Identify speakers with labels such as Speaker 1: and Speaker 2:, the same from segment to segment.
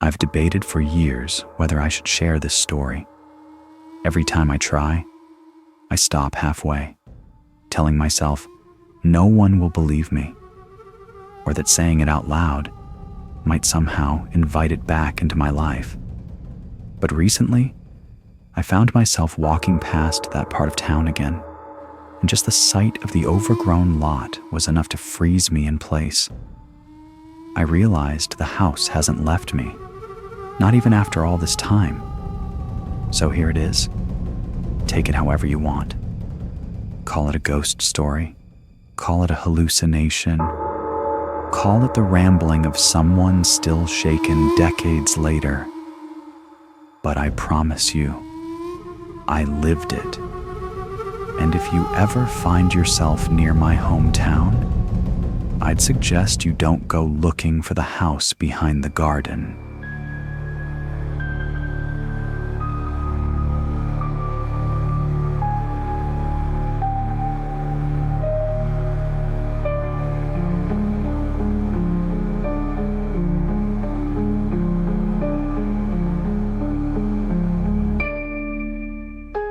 Speaker 1: I've debated for years whether I should share this story. Every time I try, I stop halfway, telling myself no one will believe me, or that saying it out loud might somehow invite it back into my life. But recently, I found myself walking past that part of town again, and just the sight of the overgrown lot was enough to freeze me in place. I realized the house hasn't left me, not even after all this time. So here it is. Take it however you want. Call it a ghost story. Call it a hallucination. Call it the rambling of someone still shaken decades later. But I promise you, I lived it. And if you ever find yourself near my hometown, I'd suggest you don't go looking for the house behind the garden.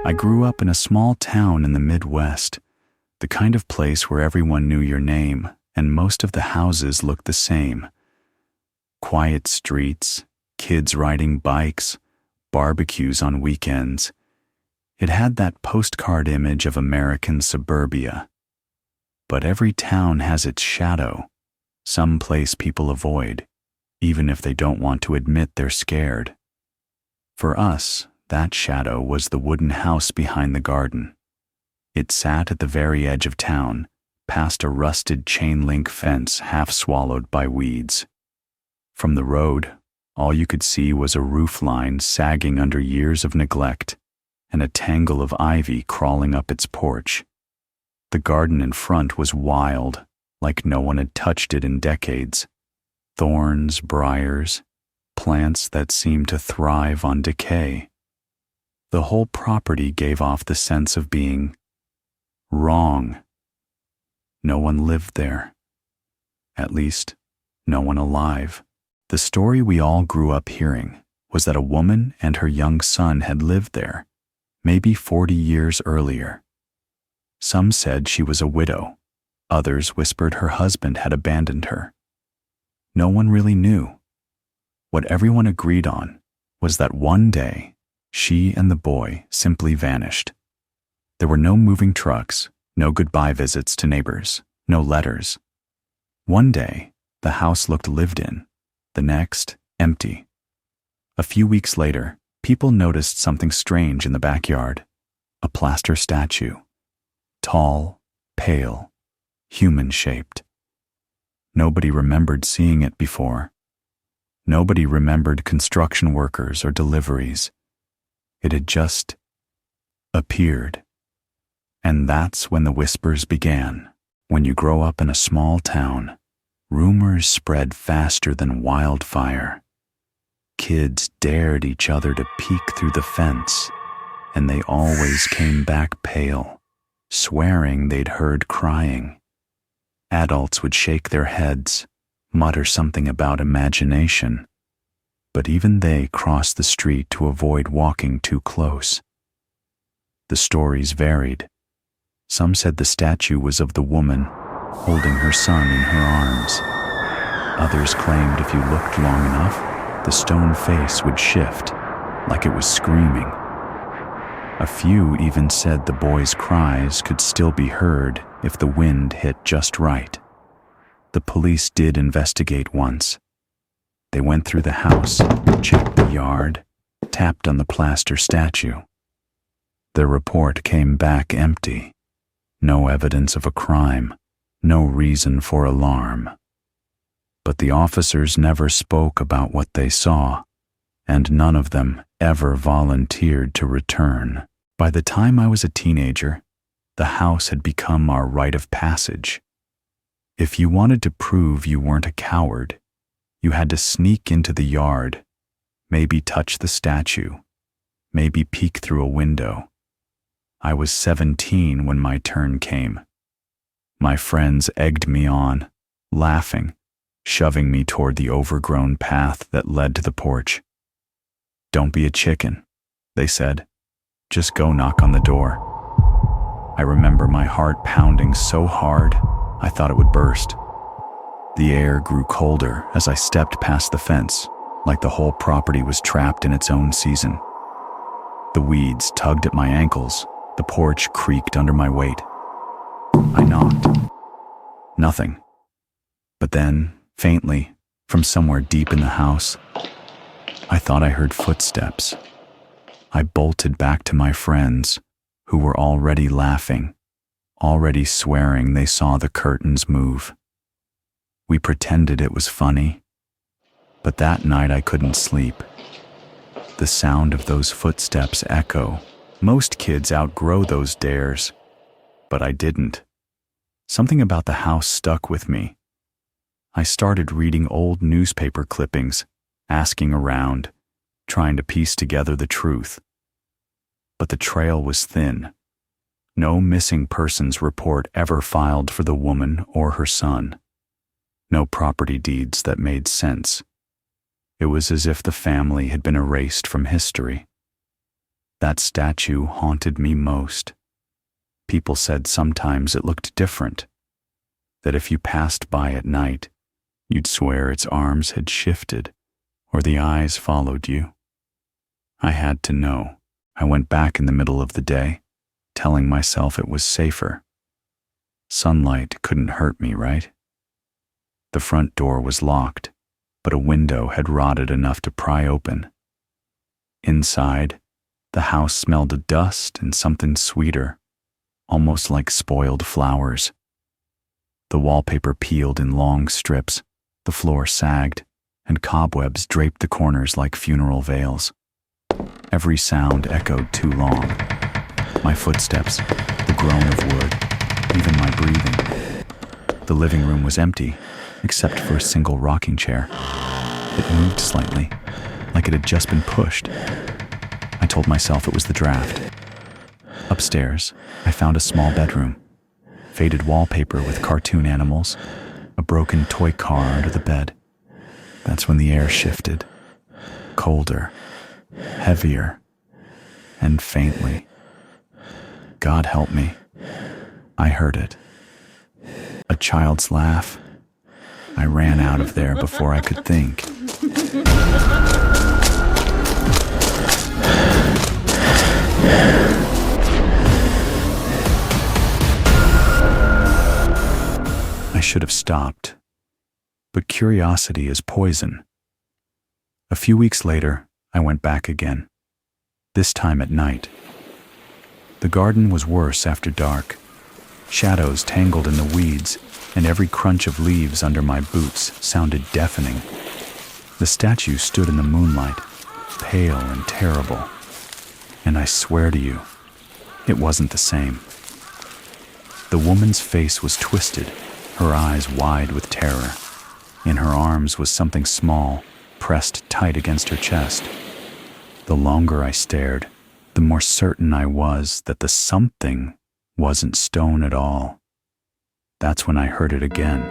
Speaker 1: I grew up in a small town in the Midwest, the kind of place where everyone knew your name and most of the houses looked the same. Quiet streets, kids riding bikes, barbecues on weekends. It had that postcard image of American suburbia. But every town has its shadow, some place people avoid, even if they don't want to admit they're scared. For us, that shadow was the wooden house behind the garden. It sat at the very edge of town, past a rusted chain-link fence half swallowed by weeds. From the road, all you could see was a roof line sagging under years of neglect and a tangle of ivy crawling up its porch. The garden in front was wild, like no one had touched it in decades. Thorns, briars, plants that seemed to thrive on decay. The whole property gave off the sense of being wrong. No one lived there. At least, no one alive. The story we all grew up hearing was that a woman and her young son had lived there, maybe 40 years earlier. Some said she was a widow. Others whispered her husband had abandoned her. No one really knew. What everyone agreed on was that one day, she and the boy simply vanished. There were no moving trucks, no goodbye visits to neighbors, no letters. One day, the house looked lived in, the next, empty. A few weeks later, people noticed something strange in the backyard, a plaster statue. Tall, pale, human-shaped. Nobody remembered seeing it before. Nobody remembered construction workers or deliveries. It had just appeared. And that's when the whispers began. When you grow up in a small town, rumors spread faster than wildfire. Kids dared each other to peek through the fence, and they always came back pale, swearing they'd heard crying. Adults would shake their heads, mutter something about imagination, but even they crossed the street to avoid walking too close. The stories varied. Some said the statue was of the woman holding her son in her arms. Others claimed if you looked long enough, the stone face would shift, like it was screaming. A few even said the boy's cries could still be heard if the wind hit just right. The police did investigate once. They went through the house, checked the yard, tapped on the plaster statue. Their report came back empty. No evidence of a crime, no reason for alarm. But the officers never spoke about what they saw, and none of them ever volunteered to return. By the time I was a teenager, the house had become our rite of passage. If you wanted to prove you weren't a coward, you had to sneak into the yard, maybe touch the statue, maybe peek through a window. I was 17 when my turn came. My friends egged me on, laughing, shoving me toward the overgrown path that led to the porch. "Don't be a chicken," they said. "Just go knock on the door." I remember my heart pounding so hard, I thought it would burst. The air grew colder as I stepped past the fence, like the whole property was trapped in its own season. The weeds tugged at my ankles, the porch creaked under my weight. I knocked. Nothing. But then, faintly, from somewhere deep in the house, I thought I heard footsteps. I bolted back to my friends, who were already laughing, already swearing they saw the curtains move. We pretended it was funny, but that night I couldn't sleep. The sound of those footsteps echo. Most kids outgrow those dares, but I didn't. Something about the house stuck with me. I started reading old newspaper clippings, asking around, trying to piece together the truth. But the trail was thin. No missing persons report ever filed for the woman or her son. No property deeds that made sense. It was as if the family had been erased from history. That statue haunted me most. People said sometimes it looked different, that if you passed by at night, you'd swear its arms had shifted or the eyes followed you. I had to know. I went back in the middle of the day, telling myself it was safer. Sunlight couldn't hurt me, right? The front door was locked, but a window had rotted enough to pry open. Inside, the house smelled of dust and something sweeter, almost like spoiled flowers. The wallpaper peeled in long strips, the floor sagged, and cobwebs draped the corners like funeral veils. Every sound echoed too long. My footsteps, the groan of wood, even my breathing. The living room was empty, except for a single rocking chair. It moved slightly, like it had just been pushed. I told myself it was the draft. Upstairs, I found a small bedroom. Faded wallpaper with cartoon animals, a broken toy car under the bed. That's when the air shifted. Colder, heavier, and faintly. God help me. I heard it. A child's laugh. I ran out of there before I could think. I should have stopped, but curiosity is poison. A few weeks later, I went back again, this time at night. The garden was worse after dark. Shadows tangled in the weeds, and every crunch of leaves under my boots sounded deafening. The statue stood in the moonlight, pale and terrible. And I swear to you, it wasn't the same. The woman's face was twisted, her eyes wide with terror. In her arms was something small, pressed tight against her chest. The longer I stared, the more certain I was that the something wasn't stone at all. That's when I heard it again.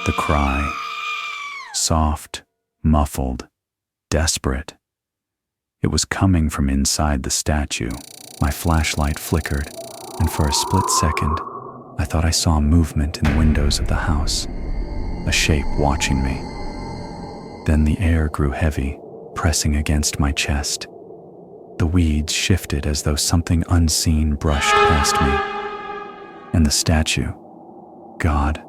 Speaker 1: The cry. Soft, muffled, desperate. It was coming from inside the statue. My flashlight flickered, and for a split second, I thought I saw movement in the windows of the house, a shape watching me. Then the air grew heavy, pressing against my chest. The weeds shifted as though something unseen brushed past me. And the statue. God,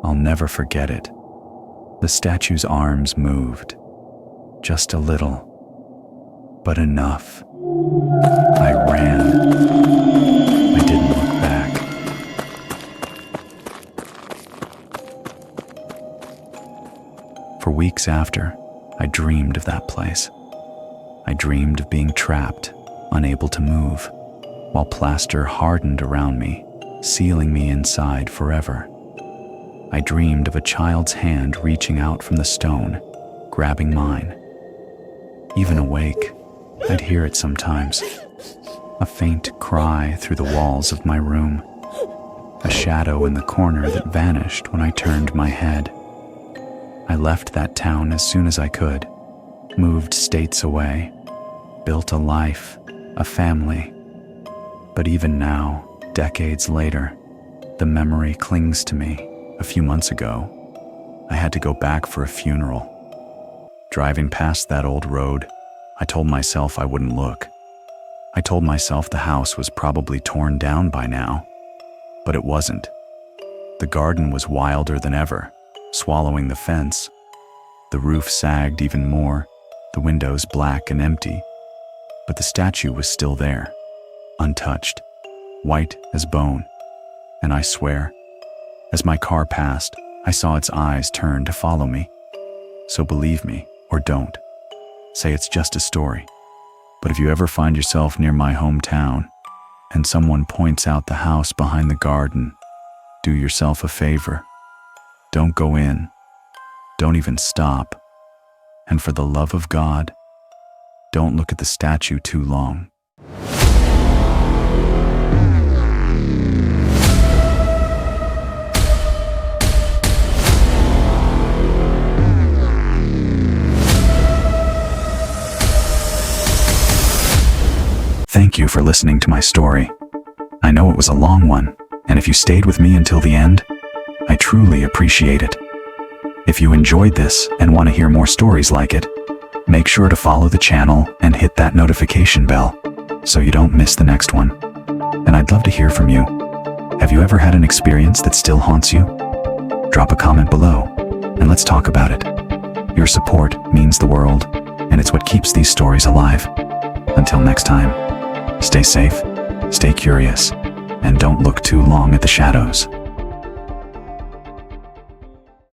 Speaker 1: I'll never forget it. The statue's arms moved. Just a little, but enough. I ran. I didn't look back. For weeks after, I dreamed of that place. I dreamed of being trapped, unable to move, while plaster hardened around me, sealing me inside forever. I dreamed of a child's hand reaching out from the stone, grabbing mine. Even awake, I'd hear it sometimes. A faint cry through the walls of my room. A shadow in the corner that vanished when I turned my head. I left that town as soon as I could, moved states away, built a life, a family. But even now, decades later, the memory clings to me. A few months ago, I had to go back for a funeral. Driving past that old road, I told myself I wouldn't look. I told myself the house was probably torn down by now, but it wasn't. The garden was wilder than ever, swallowing the fence. The roof sagged even more, the windows black and empty, but the statue was still there, untouched, white as bone. And I swear, as my car passed, I saw its eyes turn to follow me. So believe me, or don't. Say it's just a story. But if you ever find yourself near my hometown, and someone points out the house behind the garden, do yourself a favor. Don't go in. Don't even stop. And for the love of God, don't look at the statue too long. Thank you for listening to my story. I know it was a long one, and if you stayed with me until the end, I truly appreciate it. If you enjoyed this and want to hear more stories like it, make sure to follow the channel and hit that notification bell so you don't miss the next one. And I'd love to hear from you. Have you ever had an experience that still haunts you? Drop a comment below and let's talk about it. Your support means the world, and it's what keeps these stories alive. Until next time, stay safe, stay curious, and don't look too long at the shadows.